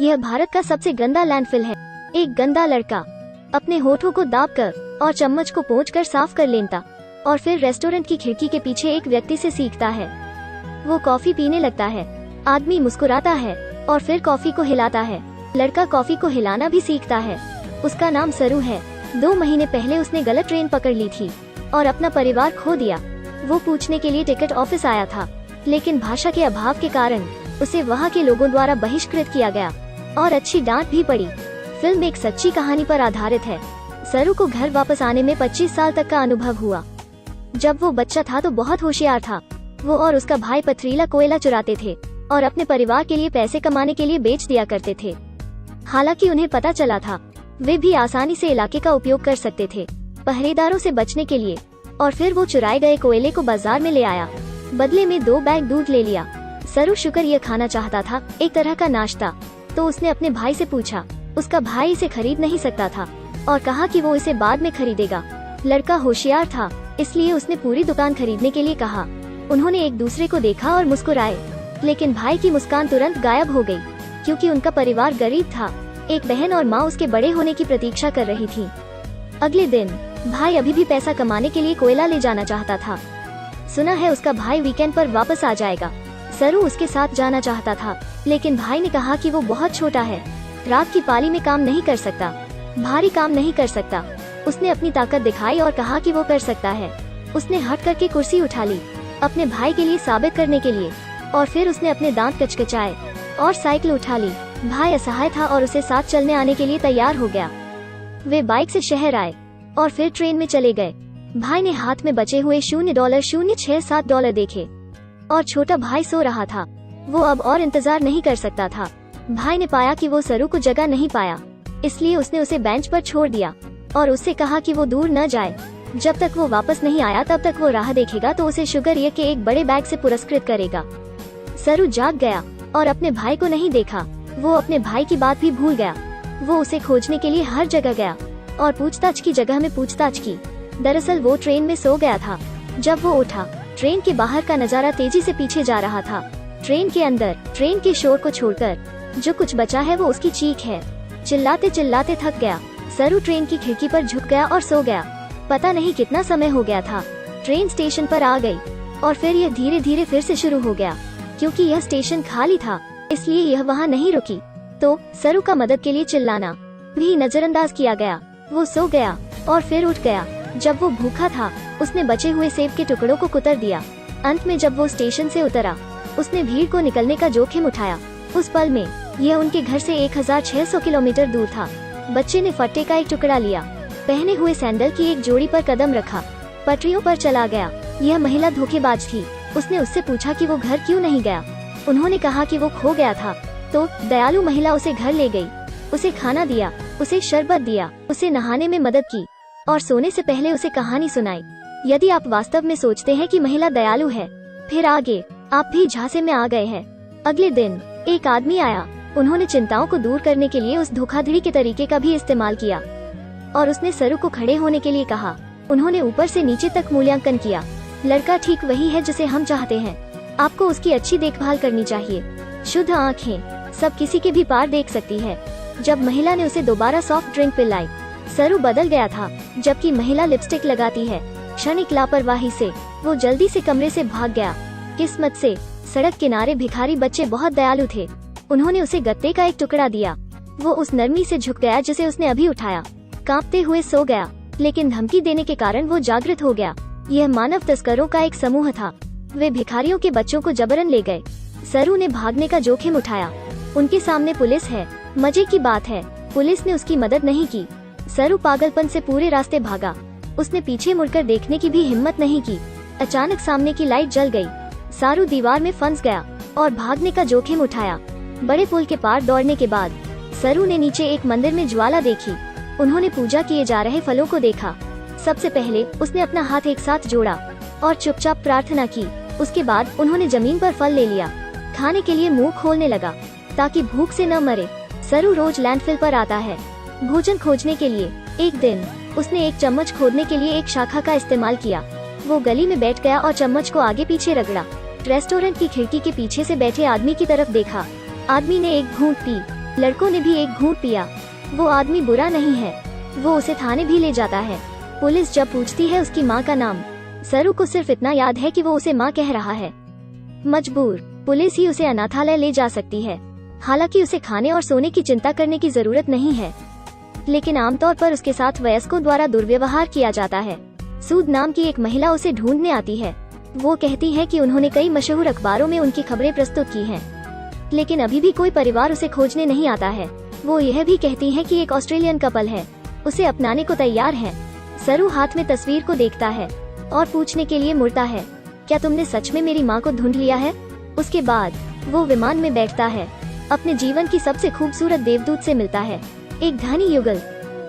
यह भारत का सबसे गंदा लैंडफिल है। एक गंदा लड़का अपने होठों को दाबकर और चम्मच को पोंछकर साफ कर लेता और फिर रेस्टोरेंट की खिड़की के पीछे एक व्यक्ति से सीखता है। वो कॉफी पीने लगता है। आदमी मुस्कुराता है और फिर कॉफी को हिलाता है। लड़का कॉफी को हिलाना भी सीखता है। उसका नाम सरू है। 2 महीने पहले उसने गलत ट्रेन पकड़ ली थी और अपना परिवार खो दिया। वो पूछने के लिए टिकट ऑफिस आया था, लेकिन भाषा के अभाव के कारण उसे वहाँ के लोगों द्वारा बहिष्कृत किया गया और अच्छी डांट भी पड़ी। फिल्म एक सच्ची कहानी पर आधारित है। सरू को घर वापस आने में 25 साल तक का अनुभव हुआ। जब वो बच्चा था तो बहुत होशियार था। वो और उसका भाई पथरीला कोयला चुराते थे और अपने परिवार के लिए पैसे कमाने के लिए बेच दिया करते थे। हालांकि उन्हें पता चला था वे भी आसानी से इलाके का उपयोग कर सकते थे पहरेदारों से बचने के लिए। और फिर वो चुराए गए कोयले को बाजार में ले आया। बदले में 2 बैग दूध ले लिया। सरू शुगर यह खाना चाहता था, एक तरह का नाश्ता। तो उसने अपने भाई से पूछा। उसका भाई इसे खरीद नहीं सकता था और कहा कि वो इसे बाद में खरीदेगा। लड़का होशियार था, इसलिए उसने पूरी दुकान खरीदने के लिए कहा। उन्होंने एक दूसरे को देखा और मुस्कुराए, लेकिन भाई की मुस्कान तुरंत गायब हो गई, क्योंकि उनका परिवार गरीब था। एक बहन और माँ उसके बड़े होने की प्रतीक्षा कर रही थी। अगले दिन भाई अभी भी पैसा कमाने के लिए कोयला ले जाना चाहता था। सुना है उसका भाई वीकेंड पर वापस आ जाएगा। सरू उसके साथ जाना चाहता था, लेकिन भाई ने कहा कि वो बहुत छोटा है, रात की पाली में काम नहीं कर सकता, भारी काम नहीं कर सकता। उसने अपनी ताकत दिखाई और कहा कि वो कर सकता है। उसने हट करके कुर्सी उठा ली अपने भाई के लिए साबित करने के लिए, और फिर उसने अपने दांत कचकचाए और साइकिल उठा ली। भाई असहाय था और उसे साथ चलने आने के लिए तैयार हो गया। वे बाइक से शहर आए और फिर ट्रेन में चले गए। भाई ने हाथ में बचे हुए $0.067 देखे और छोटा भाई सो रहा था। वो अब और इंतजार नहीं कर सकता था। भाई ने पाया कि वो सरू को जगह नहीं पाया, इसलिए उसने उसे बेंच पर छोड़ दिया और उससे कहा कि वो दूर न जाए। जब तक वो वापस नहीं आया तब तक वो राह देखेगा तो उसे शुगर ये के एक बड़े बैग से पुरस्कृत करेगा। सरू जाग गया और अपने भाई को नहीं देखा। वो अपने भाई की बात भी भूल गया। वो उसे खोजने के लिए हर जगह गया और पूछताछ की जगह में पूछताछ की। दरअसल वो ट्रेन में सो गया था। जब वो उठा, ट्रेन के बाहर का नजारा तेजी से पीछे जा रहा था। ट्रेन के अंदर ट्रेन के शोर को छोड़कर जो कुछ बचा है वो उसकी चीख है। चिल्लाते चिल्लाते थक गया। सरू ट्रेन की खिड़की पर झुक गया और सो गया। पता नहीं कितना समय हो गया था। ट्रेन स्टेशन पर आ गई और फिर यह धीरे धीरे फिर से शुरू हो गया। क्योंकि यह स्टेशन खाली था, इसलिए यह वहाँ नहीं रुकी। तो सरू का मदद के लिए चिल्लाना भी नजरअंदाज किया गया। वो सो गया और फिर उठ गया। जब वो भूखा था, उसने बचे हुए सेब के टुकड़ों को कुतर दिया। अंत में जब वो स्टेशन से उतरा, उसने भीड़ को निकलने का जोखिम उठाया। उस पल में यह उनके घर से 1600 किलोमीटर दूर था। बच्चे ने फट्टे का एक टुकड़ा लिया, पहने हुए सैंडल की एक जोड़ी पर कदम रखा, पटरियों पर चला गया। यह महिला धोखेबाज थी। उसने उससे पूछा कि वो घर क्यों नहीं गया। उन्होंने कहा कि वो खो गया था। तो दयालु महिला उसे घर ले गई, उसे खाना दिया, उसे शरबत दिया, उसे नहाने में मदद की और सोने से पहले उसे कहानी सुनाई। यदि आप वास्तव में सोचते हैं कि महिला दयालु है, फिर आगे आप भी झांसे में आ गए हैं। अगले दिन एक आदमी आया। उन्होंने चिंताओं को दूर करने के लिए उस धोखाधड़ी के तरीके का भी इस्तेमाल किया और उसने सरू को खड़े होने के लिए कहा। उन्होंने ऊपर से नीचे तक मूल्यांकन किया। लड़का ठीक वही है जिसे हम चाहते हैं। आपको उसकी अच्छी देखभाल करनी चाहिए। शुद्ध आँखें सब किसी के भी पार देख सकती है। जब महिला ने उसे दोबारा सॉफ्ट ड्रिंक पिलाई, सरू बदल गया था। जबकि महिला लिपस्टिक लगाती है। क्षणिक लापरवाही से वो जल्दी से कमरे से भाग गया। किस्मत से सड़क किनारे भिखारी बच्चे बहुत दयालु थे। उन्होंने उसे गत्ते का एक टुकड़ा दिया। वो उस नरमी से झुक गया जिसे उसने अभी उठाया। कांपते हुए सो गया, लेकिन धमकी देने के कारण वो जागृत हो गया। यह मानव तस्करों का एक समूह था। वे भिखारियों के बच्चों को जबरन ले गए। सरू ने भागने का जोखिम उठाया। उनके सामने पुलिस है। मजे की बात है, पुलिस ने उसकी मदद नहीं की। सरू पागलपन से पूरे रास्ते भागा। उसने पीछे मुड़कर देखने की भी हिम्मत नहीं की। अचानक सामने की लाइट जल गई। सरू दीवार में फंस गया और भागने का जोखिम उठाया। बड़े पुल के पार दौड़ने के बाद सरू ने नीचे एक मंदिर में ज्वाला देखी। उन्होंने पूजा किए जा रहे फलों को देखा। सबसे पहले उसने अपना हाथ एक साथ जोड़ा और चुपचाप प्रार्थना की। उसके बाद उन्होंने जमीन पर फल ले लिया। खाने के लिए मुंह खोलने लगा ताकि भूख से न मरे। सरू रोज लैंडफिल पर आता है भोजन खोजने के लिए। एक दिन उसने एक चम्मच खोदने के लिए एक शाखा का इस्तेमाल किया। वो गली में बैठ गया और चम्मच को आगे पीछे रगड़ा। रेस्टोरेंट की खिड़की के पीछे से बैठे आदमी की तरफ देखा। आदमी ने एक घूंट पी लड़कों ने भी एक घूंट पिया। वो आदमी बुरा नहीं है। वो उसे थाने भी ले जाता है। पुलिस जब पूछती है उसकी माँ का नाम, सरू को सिर्फ इतना याद है कि वो उसे माँ कह रहा है। मजबूर, पुलिस ही उसे अनाथालय ले जा सकती है। हालांकि उसे खाने और सोने की चिंता करने की जरूरत नहीं है, लेकिन आमतौर पर उसके साथ वयस्कों द्वारा दुर्व्यवहार किया जाता है। सूद नाम की एक महिला उसे ढूंढने आती है। वो कहती है कि उन्होंने कई मशहूर अखबारों में उनकी खबरें प्रस्तुत की हैं, लेकिन अभी भी कोई परिवार उसे खोजने नहीं आता है। वो यह भी कहती है कि एक ऑस्ट्रेलियन कपल है, उसे अपनाने को तैयार है। सरू हाथ में तस्वीर को देखता है और पूछने के लिए मुड़ता है, क्या तुमने सच में मेरी माँ को ढूंढ लिया है? उसके बाद वो विमान में बैठता है। अपने जीवन की सबसे खूबसूरत देवदूत से मिलता है, एक धनी युगल।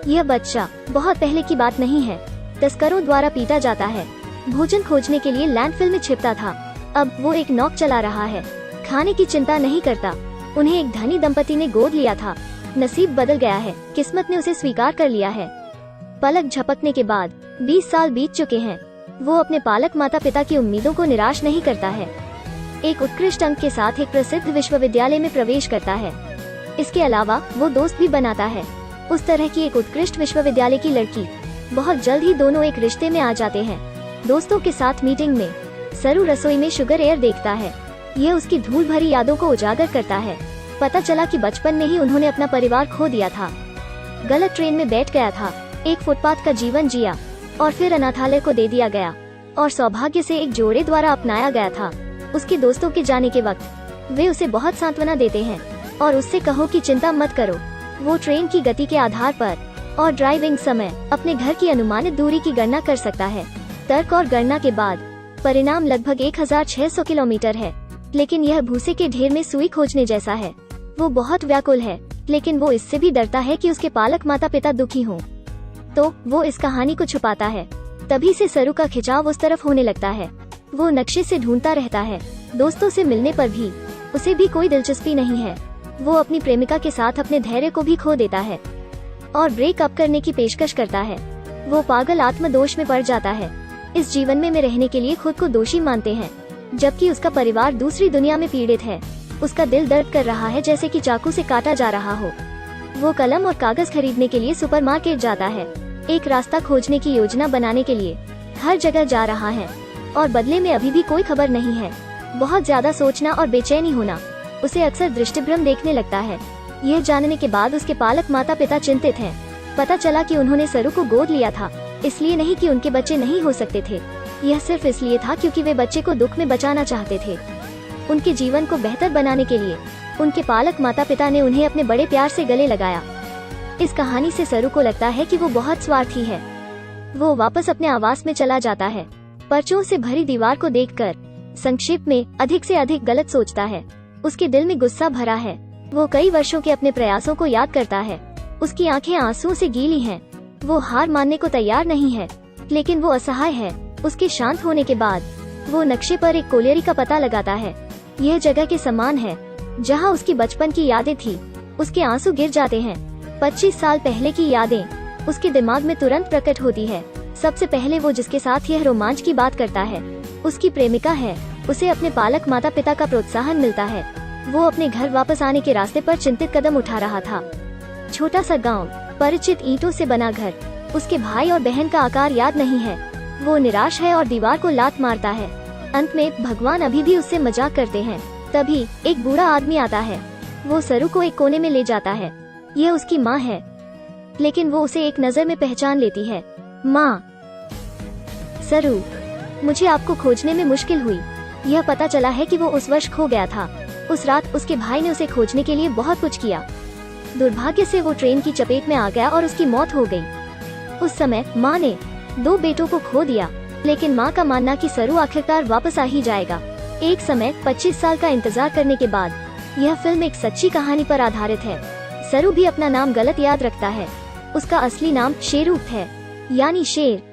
यह बच्चा बहुत पहले की बात नहीं है, तस्करों द्वारा पीटा जाता है। भोजन खोजने के लिए लैंडफिल में छिपता था। अब वो एक नौक चला रहा है, खाने की चिंता नहीं करता। उन्हें एक धनी दंपति ने गोद लिया था। नसीब बदल गया है, किस्मत ने उसे स्वीकार कर लिया है। पलक झपकने के बाद 20 साल बीत चुके हैं। वो अपने पालक माता पिता की उम्मीदों को निराश नहीं करता है। एक उत्कृष्ट अंक के साथ एक प्रसिद्ध विश्वविद्यालय में प्रवेश करता है। इसके अलावा वो दोस्त भी बनाता है, उस तरह की एक उत्कृष्ट विश्वविद्यालय की लड़की। बहुत जल्द ही दोनों एक रिश्ते में आ जाते हैं। दोस्तों के साथ मीटिंग में सरू रसोई में शुगर एयर देखता है। यह उसकी धूल भरी यादों को उजागर करता है। पता चला कि बचपन में ही उन्होंने अपना परिवार खो दिया था, गलत ट्रेन में बैठ गया था, एक फुटपाथ का जीवन जिया और फिर अनाथालय को दे दिया गया और सौभाग्य से एक जोड़े द्वारा अपनाया गया था। उसके दोस्तों के जाने के वक्त वे उसे बहुत सांत्वना देते हैं और उससे कहो कि चिंता मत करो। वो ट्रेन की गति के आधार पर और ड्राइविंग समय अपने घर की अनुमानित दूरी की गणना कर सकता है। तर्क और गणना के बाद परिणाम लगभग 1600 किलोमीटर है, लेकिन यह भूसे के ढेर में सुई खोजने जैसा है। वो बहुत व्याकुल है, लेकिन वो इससे भी डरता है कि उसके पालक माता पिता दुखी हों, तो वो इस कहानी को छुपाता है। तभी से सरू का खिंचाव उस तरफ होने लगता है। वो नक्शे से ढूंढता रहता है। दोस्तों से मिलने पर भी उसे भी कोई दिलचस्पी नहीं है। वो अपनी प्रेमिका के साथ अपने धैर्य को भी खो देता है और ब्रेकअप करने की पेशकश करता है। वो पागल आत्मदोष में पड़ जाता है। इस जीवन में रहने के लिए खुद को दोषी मानते हैं, जबकि उसका परिवार दूसरी दुनिया में पीड़ित है। उसका दिल दर्द कर रहा है जैसे कि चाकू से काटा जा रहा हो। वो कलम और कागज खरीदने के लिए सुपरमार्केट जाता है, एक रास्ता खोजने की योजना बनाने के लिए हर जगह जा रहा है और बदले में अभी भी कोई खबर नहीं है। बहुत ज्यादा सोचना और बेचैनी होना उसे अक्सर दृष्टिभ्रम देखने लगता है। यह जानने के बाद उसके पालक माता पिता चिंतित हैं। पता चला कि उन्होंने सरू को गोद लिया था, इसलिए नहीं कि उनके बच्चे नहीं हो सकते थे। यह सिर्फ इसलिए था क्योंकि वे बच्चे को दुख में बचाना चाहते थे। उनके जीवन को बेहतर बनाने के लिए उनके पालक माता पिता ने उन्हें अपने बड़े प्यार से गले लगाया। इस कहानी से सरू को लगता है कि वो बहुत स्वार्थी है। वो वापस अपने आवास में चला जाता है। पर्चों से भरी दीवार को देखकर संक्षेप में अधिक से अधिक गलत सोचता है। उसके दिल में गुस्सा भरा है। वो कई वर्षों के अपने प्रयासों को याद करता है। उसकी आंखें आंसुओं से गीली हैं। वो हार मानने को तैयार नहीं है, लेकिन वो असहाय है। उसके शांत होने के बाद वो नक्शे पर एक कोलियरी का पता लगाता है। यह जगह के समान है जहां उसकी बचपन की यादें थी। उसके आंसू गिर जाते हैं। 25 साल पहले की यादें उसके दिमाग में तुरंत प्रकट होती है। सबसे पहले वो जिसके साथ यह रोमांच की बात करता है उसकी प्रेमिका है। उसे अपने पालक माता पिता का प्रोत्साहन मिलता है। वो अपने घर वापस आने के रास्ते पर चिंतित कदम उठा रहा था। छोटा सा गांव, परिचित ईंटों से बना घर, उसके भाई और बहन का आकार याद नहीं है। वो निराश है और दीवार को लात मारता है। अंत में भगवान अभी भी उससे मजाक करते हैं। तभी एक बूढ़ा आदमी आता है। वो सरू को एक कोने में ले जाता है। यह उसकी माँ है, लेकिन वो उसे एक नजर में पहचान लेती है। माँ, सरू, मुझे आपको खोजने में मुश्किल हुई। यह पता चला है कि वो उस वर्ष खो गया था। उस रात उसके भाई ने उसे खोजने के लिए बहुत कुछ किया। दुर्भाग्य से वो ट्रेन की चपेट में आ गया और उसकी मौत हो गई। उस समय माँ ने 2 बेटों को खो दिया, लेकिन माँ का मानना कि सरू आखिरकार वापस आ ही जाएगा। एक समय 25 साल का इंतजार करने के बाद यह फिल्म एक सच्ची कहानी पर आधारित है। सरू भी अपना नाम गलत याद रखता है। उसका असली नाम शेरू है, यानी शेर।